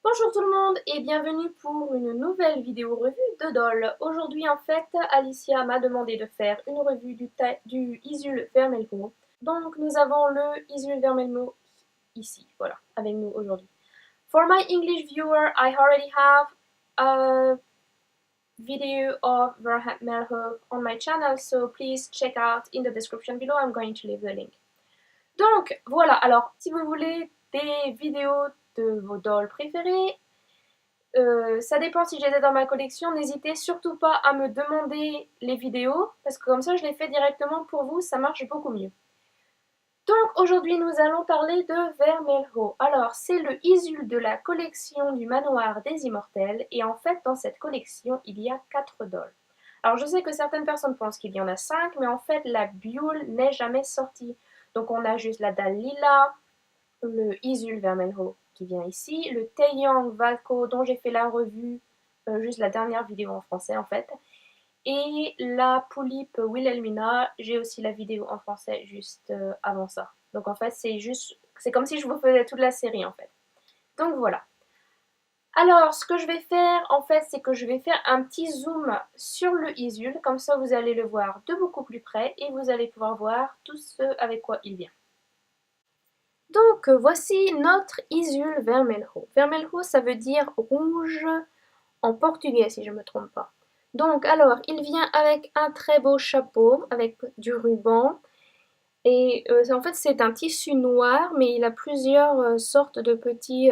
Bonjour tout le monde et bienvenue pour une nouvelle vidéo revue de Doll. Aujourd'hui en fait, Alicia m'a demandé de faire une revue du Isul Vermelho. Donc nous avons le Isul Vermelho ici, voilà, avec nous aujourd'hui. For my English viewer, I already have a video of Vermelho on my channel, so please check out in the description below, I'm going to leave the link. Donc voilà, alors si vous voulez des vidéos de vos dolls préférées, ça dépend si j'ai dans ma collection, n'hésitez surtout pas à me demander les vidéos, parce que comme ça je les fais directement pour vous, ça marche beaucoup mieux. Donc aujourd'hui nous allons parler de Vermelho. Alors c'est le Isul de la collection du manoir des immortels, et en fait dans cette collection il y a 4 dolls. Alors je sais que certaines personnes pensent qu'il y en a 5, mais en fait la Biule n'est jamais sortie. Donc on a juste la dalle lila, le Isul Vermelho qui vient ici, le Taeyang Valko dont j'ai fait la revue, juste la dernière vidéo en français en fait, et la Poulipe Wilhelmina, j'ai aussi la vidéo en français juste avant ça. Donc en fait c'est comme si je vous faisais toute la série en fait. Donc voilà. Alors ce que je vais faire en fait, c'est que je vais faire un petit zoom sur le Isul, comme ça vous allez le voir de beaucoup plus près et vous allez pouvoir voir tout ce avec quoi il vient. Donc voici notre Isul Vermelho. Vermelho ça veut dire rouge en portugais si je ne me trompe pas. Donc alors il vient avec un très beau chapeau avec du ruban et en fait c'est un tissu noir mais il a plusieurs sortes de petits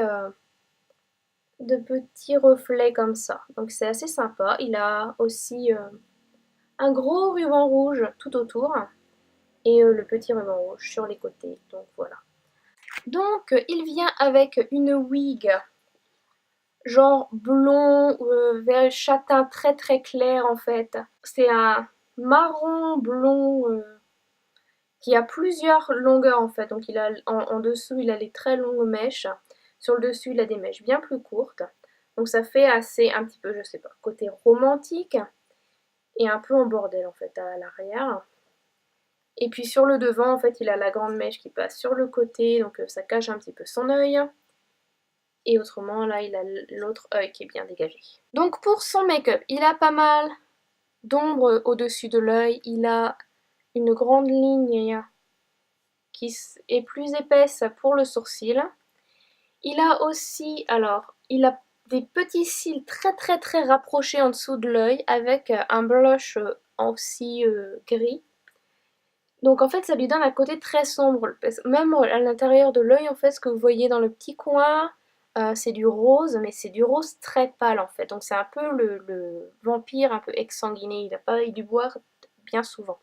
reflets comme ça. Donc c'est assez sympa. Il a aussi un gros ruban rouge tout autour et le petit ruban rouge sur les côtés. Donc voilà. Donc il vient avec une wig genre blond, vert châtain très très clair en fait. C'est un marron blond qui a plusieurs longueurs en fait. Donc il a en dessous il a les très longues mèches. Sur le dessus il a des mèches bien plus courtes. Donc ça fait assez un petit peu, je sais pas, côté romantique et un peu en bordel en fait à l'arrière. Et puis sur le devant en fait il a la grande mèche qui passe sur le côté, donc ça cache un petit peu son œil. Et autrement, là, il a l'autre œil qui est bien dégagé. Donc pour son make-up, il a pas mal d'ombre au-dessus de l'œil. Il a une grande ligne qui est plus épaisse pour le sourcil. Il a aussi, alors, il a des petits cils très très très rapprochés en dessous de l'œil avec un blush aussi gris. Donc en fait ça lui donne un côté très sombre, même à l'intérieur de l'œil en fait ce que vous voyez dans le petit coin c'est du rose, mais c'est du rose très pâle en fait, donc c'est un peu le vampire un peu exsanguiné, il n'a pas eu du boire bien souvent.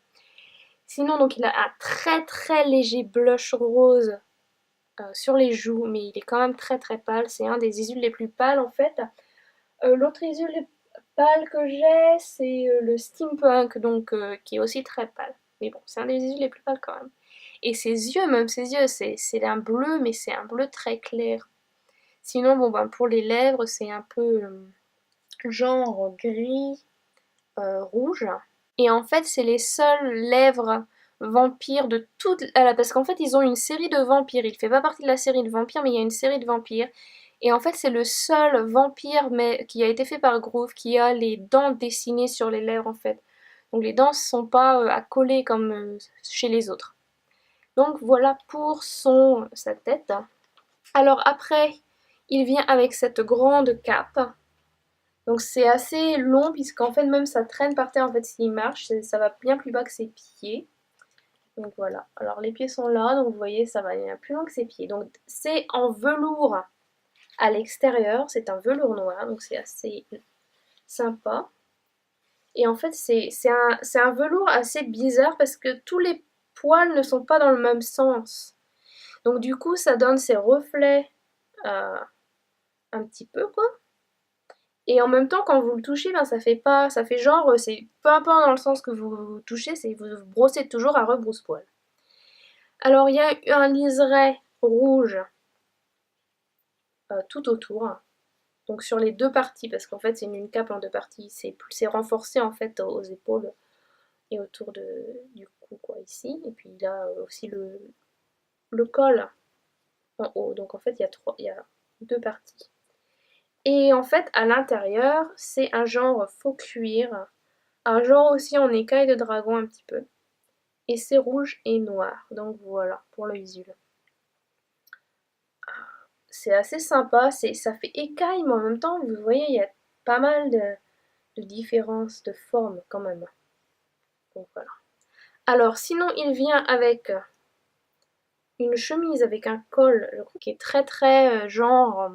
Sinon donc il a un très très léger blush rose sur les joues, mais il est quand même très très pâle, c'est un des Isul les plus pâles en fait. L'autre Isul pâle que j'ai c'est le Steampunk, donc qui est aussi très pâle. Mais bon, c'est un des yeux les plus pâles quand même. Et ses yeux, même ses yeux, c'est un bleu, mais c'est un bleu très clair. Sinon, bon, ben, pour les lèvres, c'est un peu genre gris, rouge. Et en fait, c'est les seules lèvres vampires de toutes... Parce qu'en fait, ils ont une série de vampires. Il fait pas partie de la série de vampires, mais il y a une série de vampires. Et en fait, c'est le seul vampire mais, qui a été fait par Groove qui a les dents dessinées sur les lèvres, en fait. Donc les dents ne sont pas à coller comme chez les autres. Donc voilà pour sa tête. Alors après, il vient avec cette grande cape. Donc c'est assez long puisqu'en fait même ça traîne par terre en fait s'il marche. Ça va bien plus bas que ses pieds. Donc voilà. Alors les pieds sont là, donc vous voyez ça va bien plus long que ses pieds. Donc c'est en velours à l'extérieur. C'est un velours noir, donc c'est assez sympa. Et en fait, c'est un velours assez bizarre parce que tous les poils ne sont pas dans le même sens. Donc du coup, ça donne ces reflets un petit peu, quoi. Et en même temps, quand vous le touchez, ben, ça fait pas, ça fait genre, c'est peu importe dans le sens que vous touchez, c'est vous brossez toujours à rebrousse-poil. Alors il y a un liseré rouge tout autour. Donc sur les deux parties, parce qu'en fait c'est une cape en deux parties, c'est renforcé en fait aux épaules et autour du cou quoi ici. Et puis il a aussi le col en haut. Donc en fait il y a deux parties. Et en fait, à l'intérieur, c'est un genre faux cuir, un genre aussi en écaille de dragon un petit peu. Et c'est rouge et noir, donc voilà pour le visuel. C'est assez sympa, ça fait écaille, mais en même temps, vous voyez, il y a pas mal de différences de forme quand même. Donc voilà. Alors sinon, il vient avec une chemise avec un col qui est très très genre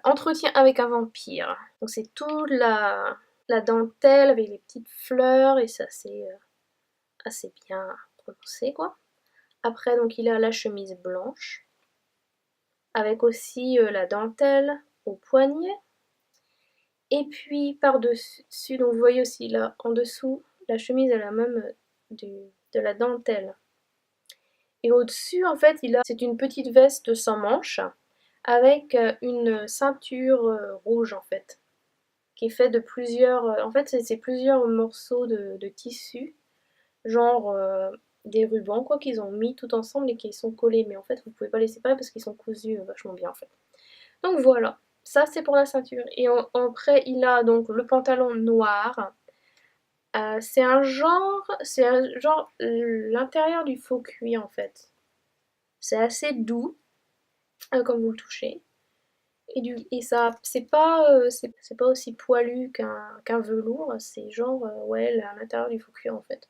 entretien avec un vampire. Donc c'est toute la dentelle avec les petites fleurs et ça c'est assez bien prononcé quoi. Après donc il a la chemise blanche avec aussi la dentelle au poignet. Et puis par-dessus, donc vous voyez aussi là en dessous, la chemise elle a même de la dentelle. Et au-dessus, en fait, c'est une petite veste sans manches avec une ceinture rouge, en fait, qui est faite de plusieurs... en fait, c'est plusieurs morceaux de tissu, genre des rubans, quoi, qu'ils ont mis tout ensemble et qui sont collés. Mais en fait, vous pouvez pas les séparer parce qu'ils sont cousus vachement bien, en fait. Donc voilà, ça c'est pour la ceinture. Et après, il a donc le pantalon noir. C'est un genre l'intérieur du faux cuir, en fait. C'est assez doux quand vous le touchez. Et ça, c'est pas aussi poilu qu'un velours, c'est genre, ouais, à l'intérieur du faux cuir en fait.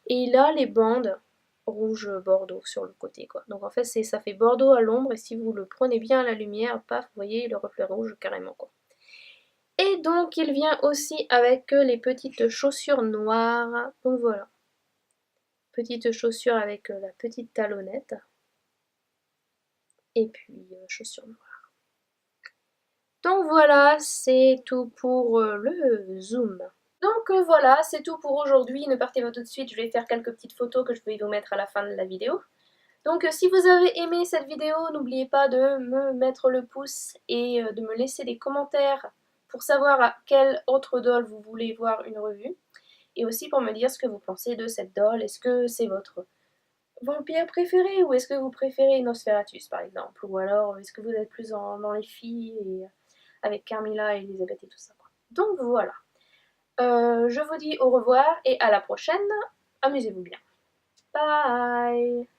Et il a les bandes rouge bordeaux sur le côté quoi. Donc en fait, ça fait bordeaux à l'ombre et si vous le prenez bien à la lumière, paf, vous voyez le reflet rouge carrément quoi. Et donc il vient aussi avec les petites chaussures noires. Donc voilà, petites chaussures avec la petite talonnette. Et puis chaussures noires. Donc voilà, c'est tout pour le zoom. Donc voilà, c'est tout pour aujourd'hui. Ne partez pas tout de suite, je vais faire quelques petites photos que je vais vous mettre à la fin de la vidéo. Donc si vous avez aimé cette vidéo, n'oubliez pas de me mettre le pouce et de me laisser des commentaires pour savoir à quelle autre doll vous voulez voir une revue. Et aussi pour me dire ce que vous pensez de cette doll. Est-ce que c'est votre vampire préféré ou est-ce que vous préférez Nosferatus par exemple? Ou alors est-ce que vous êtes plus dans les filles et avec Carmilla et Elisabeth et tout ça quoi. Donc voilà. Je vous dis au revoir et à la prochaine. Amusez-vous bien. Bye.